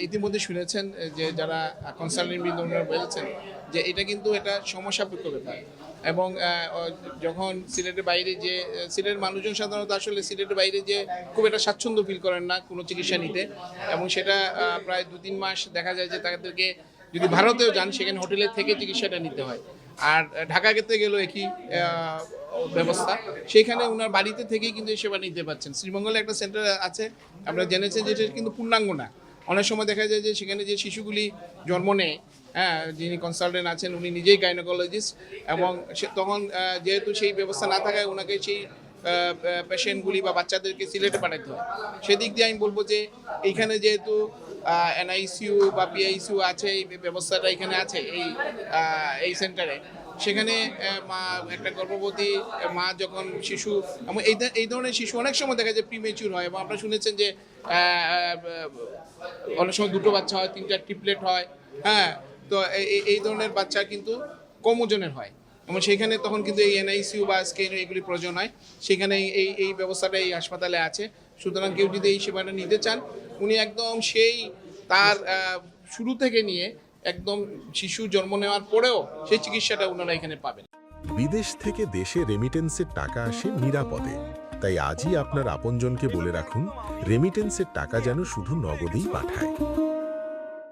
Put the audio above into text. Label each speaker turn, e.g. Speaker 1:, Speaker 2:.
Speaker 1: ইতিমধ্যে শুনেছেন যে যারা কনসালটেন্ট বৃন্দ বলেছেন যে এটা কিন্তু এটা সমস্যাপেক্ষ ব্যাপার এবং যখন সিলেটের বাইরে যে সিলেটের মানুষজন সাধারণত আসলে সিলেটের বাইরে যে খুব একটা স্বাচ্ছন্দ্য ফিল করেন না কোনো চিকিৎসা নিতে এবং সেটা প্রায় 2-3 মাস দেখা যায় যে তাদেরকে যদি ভারতেও যান সেখানে হোটেলে থেকে চিকিৎসাটা নিতে হয় আর ঢাকা গেতে গেলেও একই ব্যবস্থা সেইখানে ওনার বাড়িতে থেকেই কিন্তু এই সেবা নিতে পারছেন শ্রীমঙ্গলে একটা সেন্টার আছে আপনারা জেনেছেন যে এটা কিন্তু পূর্ণাঙ্গ না অনেক সময় দেখা যায় যে সেখানে যে শিশুগুলি জন্ম নেয় হ্যাঁ যিনি কনসালটেন্ট আছেন উনি নিজেই গাইনোকোলজিস্ট এবং তখন যেহেতু সেই ব্যবস্থা না থাকায় ওনাকে সেই পেশেন্টগুলি বা বাচ্চাদেরকে সিলেটে পাঠাতে হয় সেদিক দিয়ে আমি বলবো যে এইখানে যেহেতু এনআইসিইউ বা পিআইসিইউ আছে এই ব্যবস্থাটা এখানে আছে এই সেন্টারে সেখানে মা একটা গর্ভবতী মা যখন শিশু এবং এই ধরনের শিশু অনেক সময় দেখা যায় প্রিমেচিউর হয় এবং আপনারা শুনেছেন যে অনেক সময় 2টো বাচ্চা হয় 3টা ট্রিপলেট হয় হ্যাঁ তো এই ধরনের বাচ্চা কিন্তু কম ওজনের হয় এবং সেখানে তখন কিন্তু এই এনআইসিইউ বা স্কেন এগুলি প্রয়োজন হয় সেখানে এই ব্যবস্থাটা এই হাসপাতালে আছে সুতরাং কেউ যদি এই সেবাটা নিতে চান উনি একদম সেই তার শুরু থেকে নিয়ে একদম শিশু জন্ম নেওয়ার পরেও সেই চিকিৎসাটা ওনারা এখানে পাবেন।
Speaker 2: বিদেশ থেকে দেশে রেমিটেন্সের টাকা আসে নিরাপদে, তাই আজই আপনার আপনজনকে বলে রাখুন রেমিটেন্সের টাকা যেন শুধু নগদেই পাঠায়।